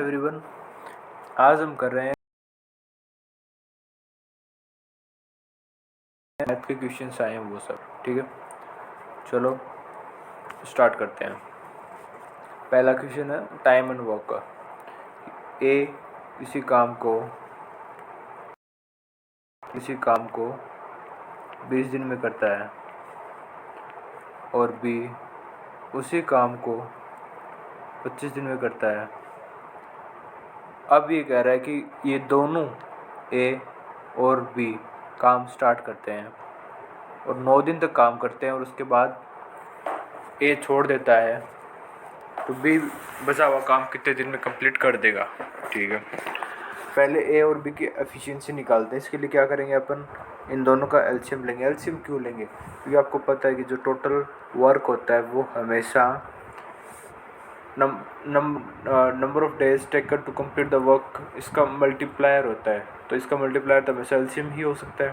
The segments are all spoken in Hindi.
एवरीवन, आज हम कर रहे हैं मैथ के क्वेश्चंस आए हैं वो सब। ठीक है, चलो स्टार्ट करते हैं। पहला क्वेश्चन है टाइम एंड वर्क का। ए किसी काम को 20 दिन में करता है और बी उसी काम को 25 दिन में करता है। अब ये कह रहा है कि ये दोनों ए और बी काम स्टार्ट करते हैं और 9 दिन तक काम करते हैं और उसके बाद ए छोड़ देता है, तो बी बचा हुआ काम कितने दिन में कंप्लीट कर देगा। ठीक है, पहले ए और बी की एफिशिएंसी निकालते हैं। इसके लिए क्या करेंगे, अपन इन दोनों का एलसीएम लेंगे। एलसीएम क्यों लेंगे? क्योंकि आपको पता है कि जो टोटल वर्क होता है वो हमेशा number of days taken to complete the work, इसका मल्टीप्लायर होता है। तो इसका मल्टीप्लायर तो हमेशा एलसीएम ही हो सकता है।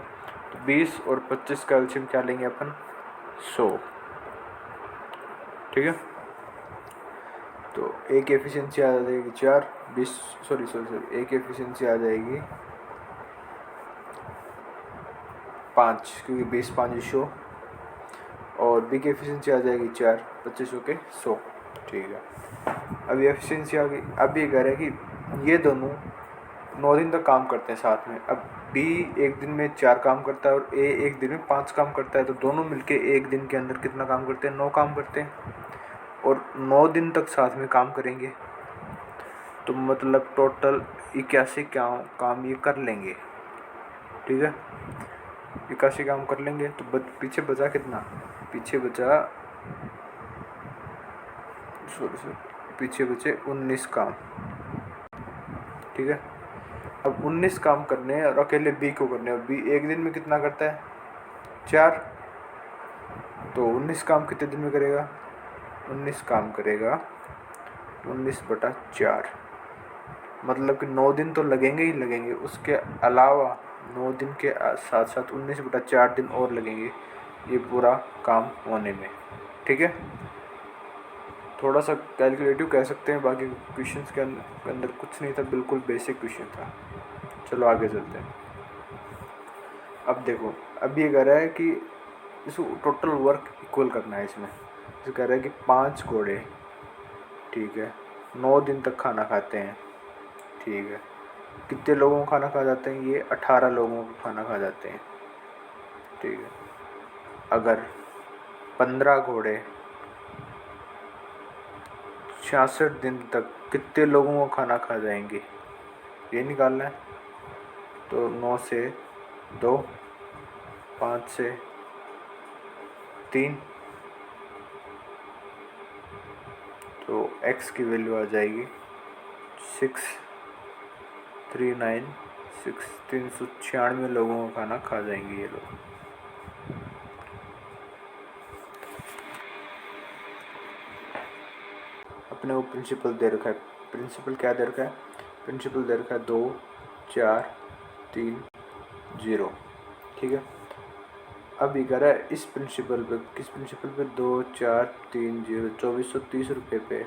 तो 20 और 25 का एलसीएम क्या लेंगे अपन? 100। ठीक है, तो ए की एफिशिएंसी आ जाएगी 4, 20 सॉरी ए की एफिशिएंसी आ जाएगी 5, क्योंकि 20 5 100, और बी की एफिशिएंसी आ जाएगी 4, 25 के 100। ठीक है, अब ये एफिशिएंसी आ गई। अब ये कह रहे हैं कि ये दोनों 9 दिन तक काम करते हैं साथ में। अब बी एक दिन में 4 काम करता है और ए एक दिन में 5 काम करता है, तो दोनों मिलके एक दिन के अंदर कितना काम करते हैं? 9 काम करते हैं और 9 दिन तक साथ में काम करेंगे, तो मतलब टोटल 81 काम ये कर लेंगे। ठीक है, 81 काम कर लेंगे। तो पीछे बचा कितना? पीछे बचे 19 काम। ठीक है, अब 19 काम करने हैं और अकेले बी को करने हैं। बी एक दिन में कितना करता है? 4। तो 19 काम कितने दिन में करेगा? 19 काम करेगा 19/4, मतलब कि 9 दिन तो लगेंगे ही लगेंगे। उसके अलावा 9 दिन के साथ साथ 19/4 दिन और लगेंगे ये पूरा काम होने में। ठीक है, थोड़ा सा कैलकुलेटिव कह सकते हैं, बाकी क्वेश्चंस के अंदर कुछ नहीं था, बिल्कुल बेसिक क्वेश्चन था। चलो आगे चलते हैं। अब देखो, अब ये कह रहा है कि इसको टोटल वर्क इक्वल करना है। इसमें इसे कह रहा है कि 5 घोड़े, ठीक है, 9 दिन तक खाना खाते हैं। ठीक है, कितने लोगों को खाना खा जाते हैं? ये 18 लोगों को खाना खा जाते हैं। ठीक है, अगर 15 घोड़े 66 दिन तक कितने लोगों को खाना खा जाएंगे, ये निकालना है। तो 9 से 2, 5 से 3, तो x की वैल्यू आ जाएगी 6396। 396 लोगों को खाना खा जाएंगे ये लोग। अपने वो प्रिंसिपल दे रखा है। प्रिंसिपल क्या दे रखा है? प्रिंसिपल दे रखा है 2 4 3 0। ठीक है, अब ये कह रहा है इस प्रिंसिपल पे, किस प्रिंसिपल पे? 2 4 3 0, 2430 रुपये पे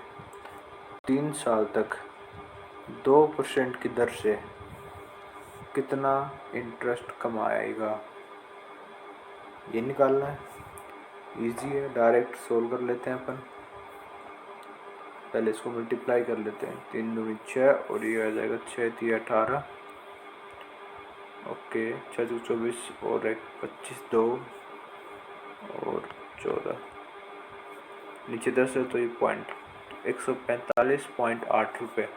3 साल तक 2% की दर से कितना इंटरेस्ट कमाएगा, ये निकालना है। इजी है, डायरेक्ट सोल्व कर लेते हैं अपन। पहले इसको मल्टीप्लाई कर लेते हैं। 3 दूनी 6 और ये आ जाएगा 6 3 18। ओके, 6 2 24 और 1 25 2 और 14, नीचे 10 है तो ये पॉइंट 145.8 रुपये।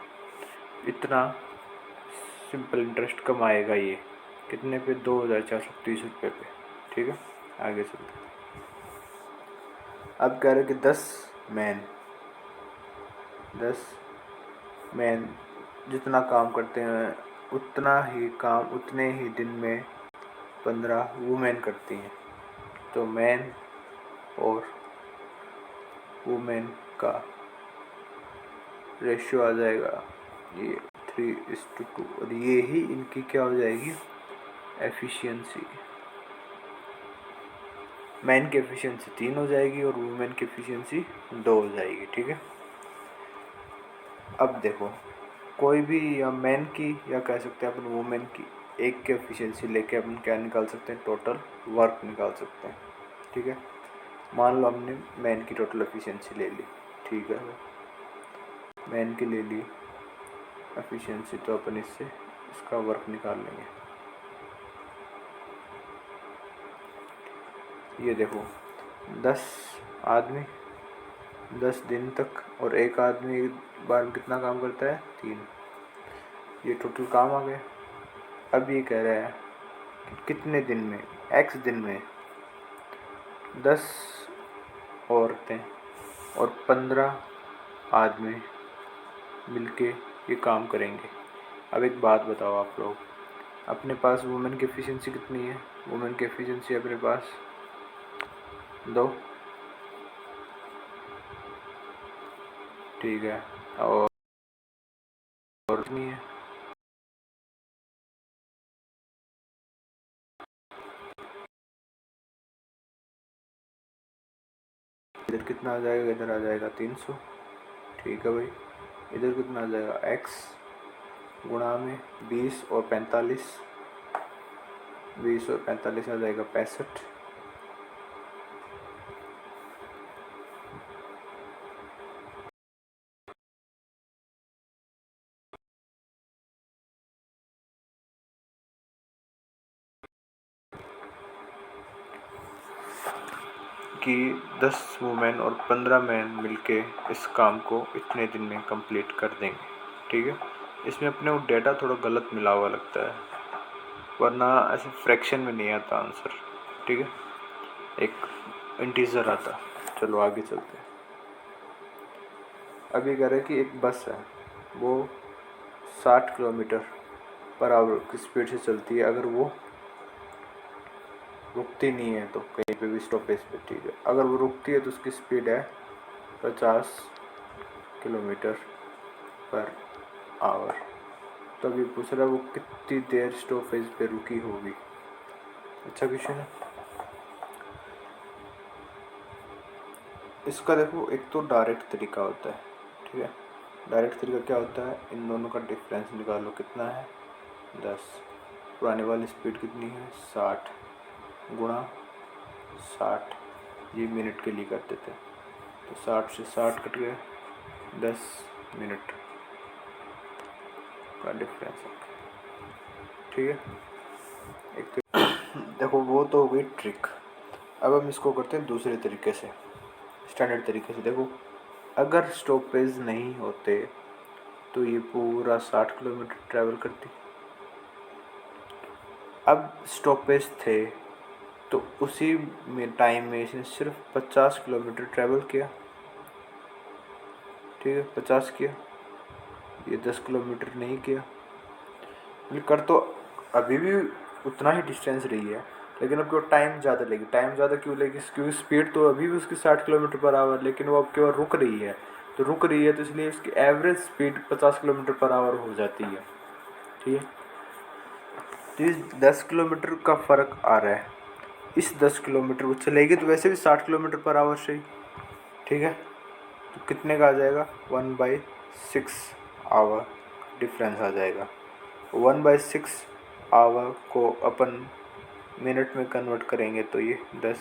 इतना सिंपल इंटरेस्ट कमाएगा ये। कितने पे? 2430 रुपये पे। ठीक है, आगे चलते हैं। अब कह रहे कि 10 मैन जितना काम करते हैं उतना ही काम उतने ही दिन में 15 वुमेन करती हैं। तो मैन और वुमेन का रेशियो आ जाएगा ये 3:2, और ये ही इनकी क्या हो जाएगी? एफिशिएंसी। मैन की एफिशिएंसी 3 हो जाएगी और वुमेन की एफिशिएंसी 2 हो जाएगी। ठीक है, अब देखो कोई भी या मैन की या कह सकते हैं अपन वुमेन की एक की एफिशिएंसी लेके अपन क्या निकाल सकते हैं, टोटल वर्क निकाल सकते हैं। ठीक है, मान लो हमने मैन की टोटल एफिशिएंसी ले ली। ठीक है, मैन की ले ली एफिशिएंसी, तो अपन इससे इसका वर्क निकाल लेंगे। ये देखो 10 आदमी 10 दिन तक, और एक आदमी एक बार में कितना काम करता है, 3। ये टोटल काम आ गया। अब ये कह रहा है कि कितने दिन में, x दिन में 10 औरतें और 15 आदमी मिलके ये काम करेंगे। अब एक बात बताओ आप लोग, अपने पास वुमेन की एफिशिएंसी कितनी है? वुमेन की एफिशिएंसी अपने पास 2। ठीक है, और कितनी है? इधर कितना आ जाएगा, इधर आ जाएगा 300। ठीक है भाई, इधर कितना आ जाएगा, x गुणा में 20 और 45, 20 और 45 आ जाएगा 65। कि 10 वुमेन और 15 मैन मिलके इस काम को इतने दिन में कंप्लीट कर देंगे। ठीक है, इसमें अपने को डेटा थोड़ा गलत मिला हुआ लगता है, वरना ऐसे फ्रैक्शन में नहीं आता आंसर। ठीक है, एक इंटीजर आता। चलो आगे चलते हैं। अभी कह रहे हैं कि एक बस है, वो 60 किलोमीटर पर आवर की स्पीड से चलती है, अगर वो रुकती नहीं है तो कहीं पे भी स्टॉपेज पे। ठीक है, अगर वो रुकती है तो उसकी स्पीड है 50 किलोमीटर पर आवर। तो अभी पूछ रहा है वो कितनी देर स्टॉपेज पे रुकी होगी। अच्छा क्वेश्चन है। इसका देखो, एक तो डायरेक्ट तरीका होता है। ठीक है, डायरेक्ट तरीका क्या होता है, इन दोनों का डिफरेंस निकालो, कितना है 10। पुराने वाली स्पीड कितनी है 60, गुणा 60, ये मिनट के लिए करते थे, तो 60 से 60 कट गए, 10 मिनट का डिफरेंस है। ठीक है, एक तो देखो वो तो हो गई ट्रिक। अब हम इसको करते हैं दूसरे तरीके से, स्टैंडर्ड तरीके से। देखो, अगर स्टॉपेज नहीं होते तो ये पूरा 60 किलोमीटर ट्रैवल करती। अब स्टॉपेज थे तो उसी में टाइम में इसने सिर्फ 50 किलोमीटर ट्रैवल किया। ठीक है, 50 किया, ये 10 किलोमीटर नहीं किया। कर तो अभी भी उतना ही डिस्टेंस रही है, लेकिन अब केवल टाइम ज़्यादा लेगी। टाइम ज़्यादा क्यों लेगी, क्योंकि स्पीड तो अभी भी उसकी 60 किलोमीटर पर आवर, लेकिन वो अब केवल रुक रही है। तो रुक रही है तो इसलिए उसकी average speed 50 kilometre per hour हो जाती है। ठीक है, तो इस 10 किलोमीटर का फ़र्क आ रहा है। इस 10 किलोमीटर वो चलेगी तो वैसे भी 60 किलोमीटर पर आवर से ही। ठीक है, तो कितने का आ जाएगा, 1/6 आवर डिफरेंस आ जाएगा। 1/6 आवर को अपन मिनट में कन्वर्ट करेंगे तो ये 10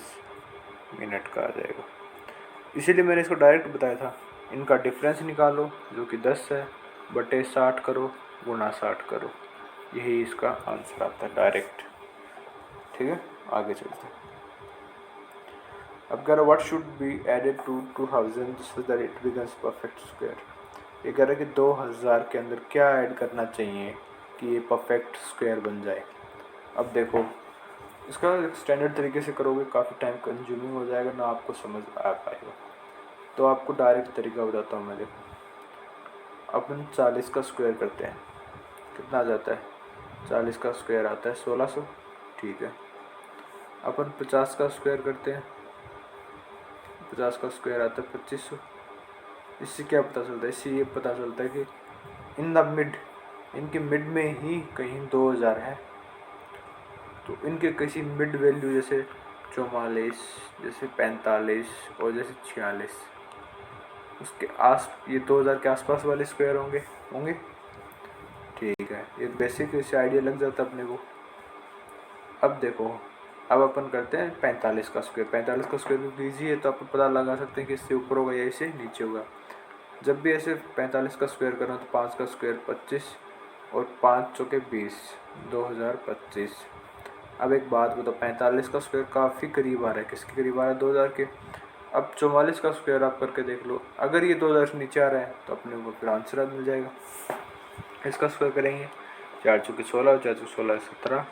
मिनट का आ जाएगा। इसीलिए मैंने इसको डायरेक्ट बताया था, इनका डिफरेंस निकालो जो कि 10 है, बटे 60 करो, गुणा 60 करो, यही इसका आंसर आता है डायरेक्ट। ठीक है, आगे चलते हैं। अब कह रहा what should be added to 2000 so that it becomes perfect square. ये कह रहा है कि 2000 के अंदर क्या ऐड करना चाहिए कि ये परफेक्ट स्क्वायर बन जाए। अब देखो, इसका स्टैंडर्ड तरीके से करोगे काफ़ी टाइम कंज्यूमिंग हो जाएगा, ना आपको समझ आ पाएगा। तो आपको डायरेक्ट तरीका बताता हूँ मैं। देखो, अपन 40 का स्क्वायर करते हैं, कितना आ जाता है, 40 का स्क्वायर आता है 1600। ठीक है, अपन 50 का स्क्वायर करते हैं, 50 का स्क्वायर आता है 2500। इससे क्या पता चलता है, इससे ये पता चलता है कि इन द मिड, इनके मिड में ही कहीं 2000 है। तो इनके किसी मिड वैल्यू जैसे 44, जैसे 45 और जैसे 46, उसके आस, ये 2000 के आसपास वाले स्क्वायर होंगे। ठीक है, ये बेसिक इससे आइडिया लग जाता अपने को। अब देखो, अब अपन करते हैं 45 का स्क्वायर। 45 का स्क्वायर भी ईजी है, तो अपन पता लगा सकते हैं कि इससे ऊपर होगा या इससे नीचे होगा। जब भी ऐसे 45 का स्क्वायर करना तो 5 का स्क्वायर 25 और 5 चौके 20, 2025। अब एक बात बताओ, 45 का स्क्वायर काफ़ी करीब आ रहा है, किसके करीब आ रहा है? 2000 के। अब 44 का स्क्वायर आप करके देख लो, अगर ये 2000 से नीचे आ रहा है तो अपने को फिर आंसर मिल जाएगा। इसका स्क्वायर करेंगे, 4 चौके 16, 4 चौके 16 17,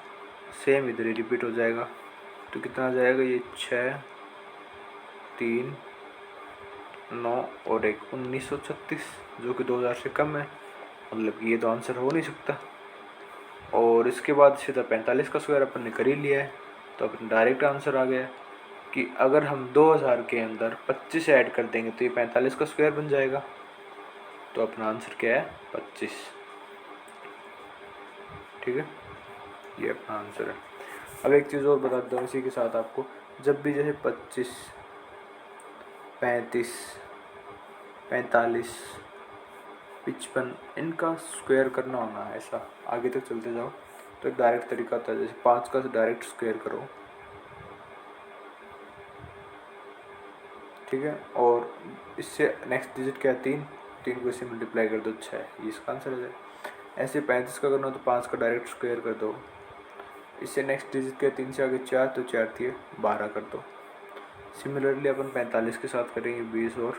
सेम इधर ही रिपीट हो जाएगा। तो कितना आ जाएगा? ये 6, 3, 9 और 1, 1936, जो कि 2000 से कम है। मतलब ये तो आंसर हो नहीं सकता। और इसके बाद सीधा 45 का स्क्वायर अपन ने कर ही लिया है, तो अपन डायरेक्ट आंसर आ गया कि अगर हम 2000 के अंदर 25 ऐड कर देंगे तो ये 45 का स्क्वायर बन जाएगा। तो अपना आंसर क्या है? 25। ठीक है, ये अपना आंसर है। अब एक चीज़ और बता देता हूँ इसी के साथ आपको, जब भी जैसे 25, 35, 45, 55 इनका स्क्वायर करना होना है, ऐसा आगे तक चलते जाओ तो एक डायरेक्ट तरीका होता है। जैसे 5 का डायरेक्ट स्क्वायर करो, ठीक है, और इससे नेक्स्ट डिजिट क्या है? 3, 3 को इससे मल्टीप्लाई कर दो 6, ये इसका आंसर है। ऐसे 35 का करना हो तो 5 का डायरेक्ट स्क्वायर कर दो, इससे नेक्स्ट डिजिट क्या है? 3 से आगे 4, तो 4 थी 12 कर दो। सिमिलरली अपन 45 के साथ करेंगे 20 और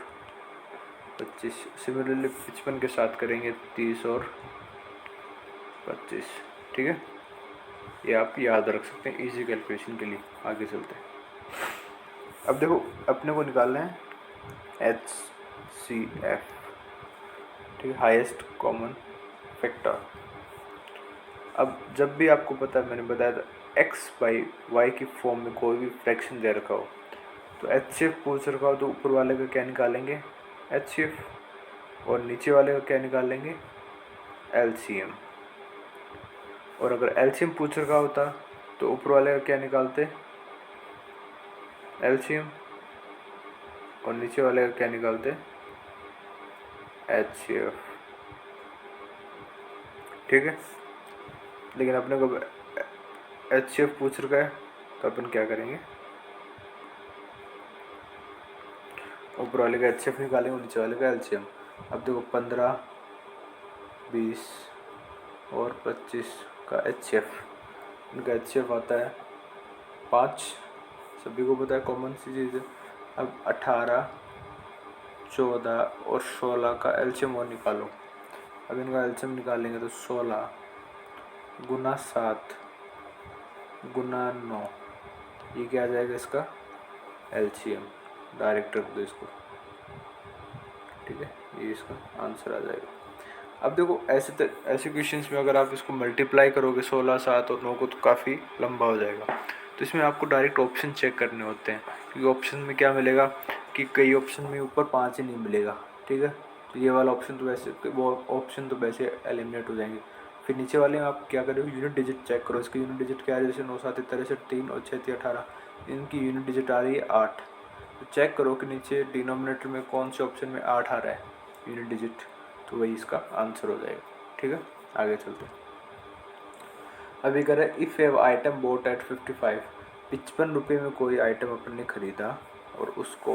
25। सिमिलरली 55 के साथ करेंगे 30 और 25। ठीक है, ये आप याद रख सकते हैं इजी कैलकुलेशन के लिए। आगे चलते हैं। अब देखो, अपने को निकालना है HCF, ठीक है, हाईएस्ट कॉमन फैक्टर। अब जब भी आपको पता है, मैंने बताया था, x बाई वाई की फॉर्म में कोई भी फ्रैक्शन दे रखा हो तो HCF पूछ रखा हो तो ऊपर वाले का क्या निकालेंगे? HCF, और नीचे वाले का क्या निकालेंगे? LCM। और अगर LCM पूछ रखा होता तो ऊपर वाले का क्या निकालते? LCM, और नीचे वाले का क्या निकालते? HCF। ठीक है, लेकिन अपने को HCF पूछ रखा है तो अपन क्या करेंगे? ऊपर वाले का HCF निकालेंगे, नीचे वाले का LCM। अब देखो, 15, 20 और 25 का HCF, इनका HCF आता है 5, सभी को पता है, कॉमन सी चीज़ है। अब 18, 14 और 16 का LCM और निकालो। अब इनका LCM निकालेंगे तो 16 गुना 7 गुना 9, ये क्या आ जाएगा? इसका LCM। डायरेक्ट रख दो इसको, ठीक है, ये इसका आंसर आ जाएगा। अब देखो, ऐसे क्वेश्चंस में अगर आप इसको मल्टीप्लाई करोगे 16, 7 और 9 को, तो काफ़ी लंबा हो जाएगा। तो इसमें आपको डायरेक्ट ऑप्शन चेक करने होते हैं, क्योंकि ऑप्शन में क्या मिलेगा कि कई ऑप्शन में ऊपर 5 ही नहीं मिलेगा। ठीक है, तो ये वाला ऑप्शन तो वैसे, वो ऑप्शन तो वैसे एलिमिनेट हो जाएंगे। फिर नीचे वाले में आप क्या करोगे? यूनिट डिजिट चेक करो। इसकी यूनिट डिजिट क्या है? जैसे 9, 7, 63, 3 और 6, 18, इनकी यूनिट डिजिट आ रही है 8। तो चेक करो कि नीचे डिनोमिनेटर में कौन से ऑप्शन में 8 आ रहा है यूनिट डिजिट, तो वही इसका आंसर हो जाएगा। ठीक है, आगे चलते हैं। अभी कह रहा है इफ़ एव आइटम बोट एट 55, 55 रुपये में कोई आइटम अपन ने खरीदा और उसको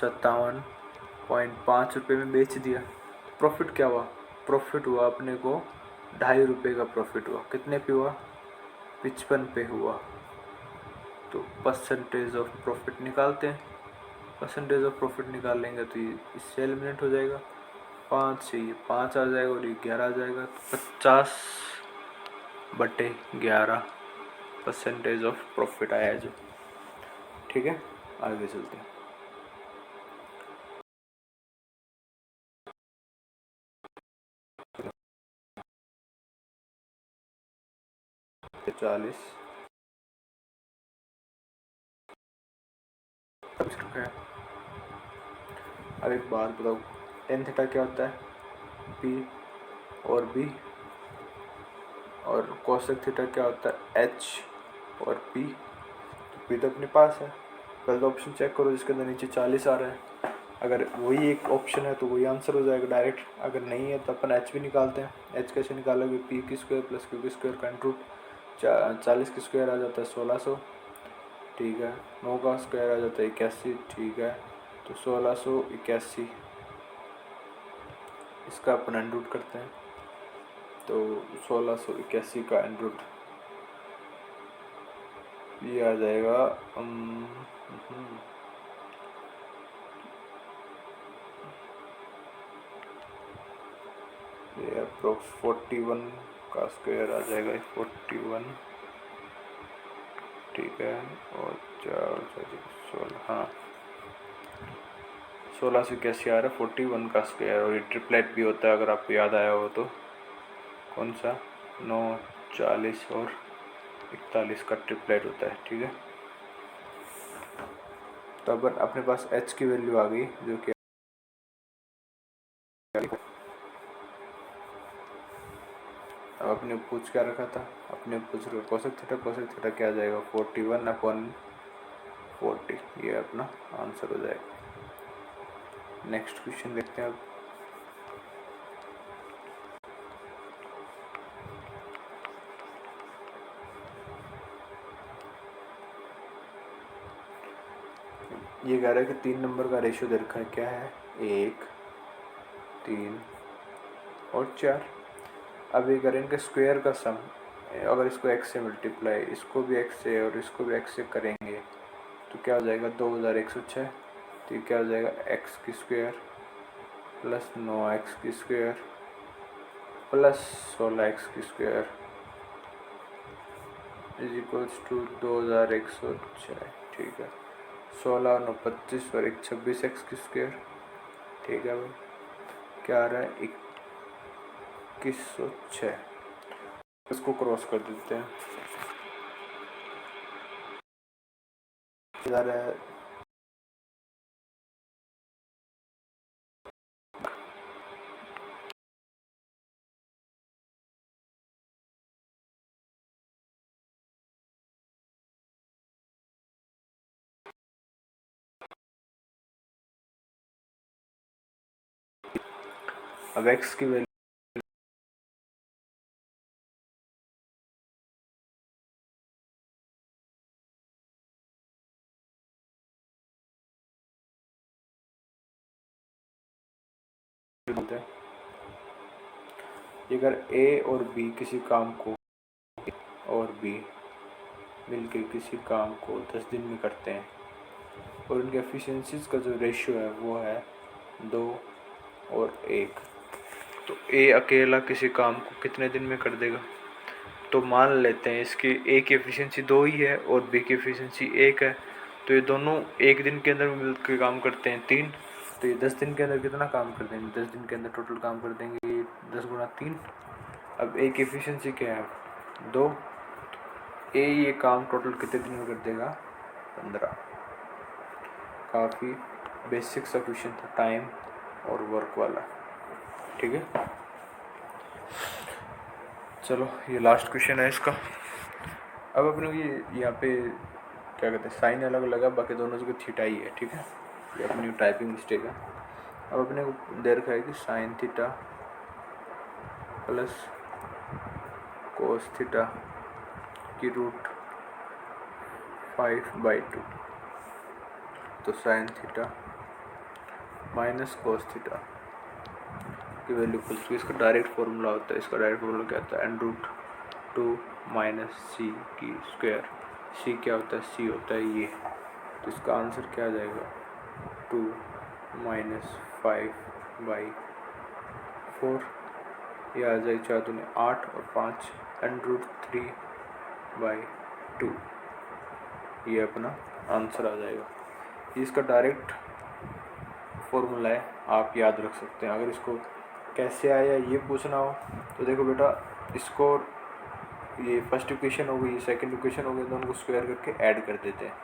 57.5 रुपये में बेच दिया, प्रॉफिट क्या हुआ? प्रॉफिट हुआ अपने को 2.5 रुपये का प्रॉफिट हुआ। कितने पे हुआ? 55 पे हुआ। तो परसेंटेज ऑफ प्रॉफिट निकालते हैं। परसेंटेज ऑफ प्रॉफिट निकालेंगे तो ये इससे एलिमिनेट हो जाएगा। 5 से ये 5 आ जाएगा और ये 11 आ जाएगा। तो 50/11 परसेंटेज ऑफ प्रॉफिट आया है जो। ठीक है, आगे चलते हैं। तो 40 है। अब एक बात बताओ, टेन थीटा क्या होता है? P और B, और कोसेक थीटा क्या होता है? H और P। तो P तो अपने पास है, पहले ऑप्शन चेक करो जिसके अंदर नीचे 40 आ रहा है। अगर वही एक ऑप्शन है तो वही आंसर हो जाएगा डायरेक्ट, अगर नहीं है तो अपन एच भी निकालते हैं। एच कैसे निकालोगे, पी की स्क्वायर प्लस क्यू की स्क्वायर का रूट 40 की स्क्वायर आ जाता है 1600, ठीक है। 9 का स्क्वायर आ जाता है 81, ठीक है। तो 1681 इसका अपन एंड रूट करते हैं, तो 1681 का एंड रूट ये आ जाएगा ये अप्रोक्स 41 का स्क्वायर आ जाएगा 41, ठीक है। और 16, हाँ 16 से कैसे आ रहा है 41 का स्क्वायर, और ये ट्रिपलेट भी होता है अगर आपको याद आया हो तो, कौन सा 9, 40 और 41 का ट्रिपलेट होता है, ठीक है। तो अब अपने पास h की वैल्यू आ गई जो कि अब अपने पूछ क्या रखा था, अपने पूछ रखा कोसेक थीटा क्या आ जाएगा 41/40, ये अपना आंसर हो जाएगा। नेक्स्ट क्वेश्चन देखते हैं अब। ये कह रहा है कि 3 नंबर का रेशियो दे रखा है, क्या है 1, 3 और 4। अब ये करें इनके स्क्वायर का सम, अगर इसको x से मल्टीप्लाई, इसको भी x से और इसको भी x से करेंगे तो क्या हो जाएगा 2106, तो ये क्या हो जाएगा x की स्क्वायर प्लस 9x की स्क्वायर प्लस 16x की स्क्वायर इज इक्वल्स टू 2106, ठीक है। 16 और 9 25 और 1 26x की स्क्वायर, ठीक है भाई, क्या आ रहा है 2106। इसको क्रॉस कर देते हैं, इधर है अब x की वैल्यू बोलते हैं। अगर a और b किसी काम को और b मिलकर किसी काम को 10 दिन में करते हैं और उनके एफिशिएंसीज का जो रेशियो है वो है 2 और 1, तो a अकेला किसी काम को कितने दिन में कर देगा। तो मान लेते हैं इसकी a की एफिशिएंसी 2 ही है और b की एफिशिएंसी 1 है, तो ये दोनों एक दिन के अंदर मिलकर काम करते हैं 3, तो ये 10 दिन के अंदर कितना काम कर देंगे, 10 दिन के अंदर टोटल काम कर देंगे 10 गुणा 3। अब a की एफिशिएंसी क्या है 2, ए ये काम टोटल कितने दिन में कर देगा 15। काफ़ी बेसिक सा क्वेश्चन था, टाइम और वर्क वाला, ठीक है। चलो ये लास्ट क्वेश्चन है इसका। अब अपने को ये यहाँ पे क्या कहते हैं साइन अलग लगा, बाकी दोनों जगह थीटा ही है, ठीक है। ये अपनी टाइपिंग मिस्टेक है। अब अपने को दे रखा है कि sine theta plus cos theta की रूट 5/2, तो sine theta minus cos theta की वैल्यू इक्वल्स टू, इसका डायरेक्ट फॉर्मूला होता है, इसका डायरेक्ट फॉर्मूला क्या होता है n√2 माइनस सी की स्क्वायर। सी क्या होता है, सी होता है ये, तो इसका आंसर क्या आ जाएगा 2 माइनस 5/4, ये आ जाए 4 दूनी 8 और 5 n√3/2, ये अपना आंसर आ जाएगा। ये इसका डायरेक्ट फॉर्मूला है, आप याद रख सकते हैं। अगर इसको कैसे आया ये पूछना हो तो देखो बेटा, इसको ये फर्स्ट इक्वेशन हो गई, सेकंड इक्वेशन हो गई, दोनों को स्क्वायर करके ऐड कर देते हैं,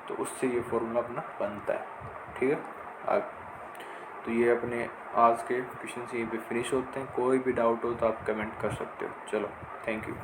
तो उससे ये फॉर्मूला अपना बनता है, ठीक है। अब तो ये अपने आज के क्वेश्चन यहीं पे फिनिश होते हैं। कोई भी डाउट हो तो आप कमेंट कर सकते हो। चलो, थैंक यू।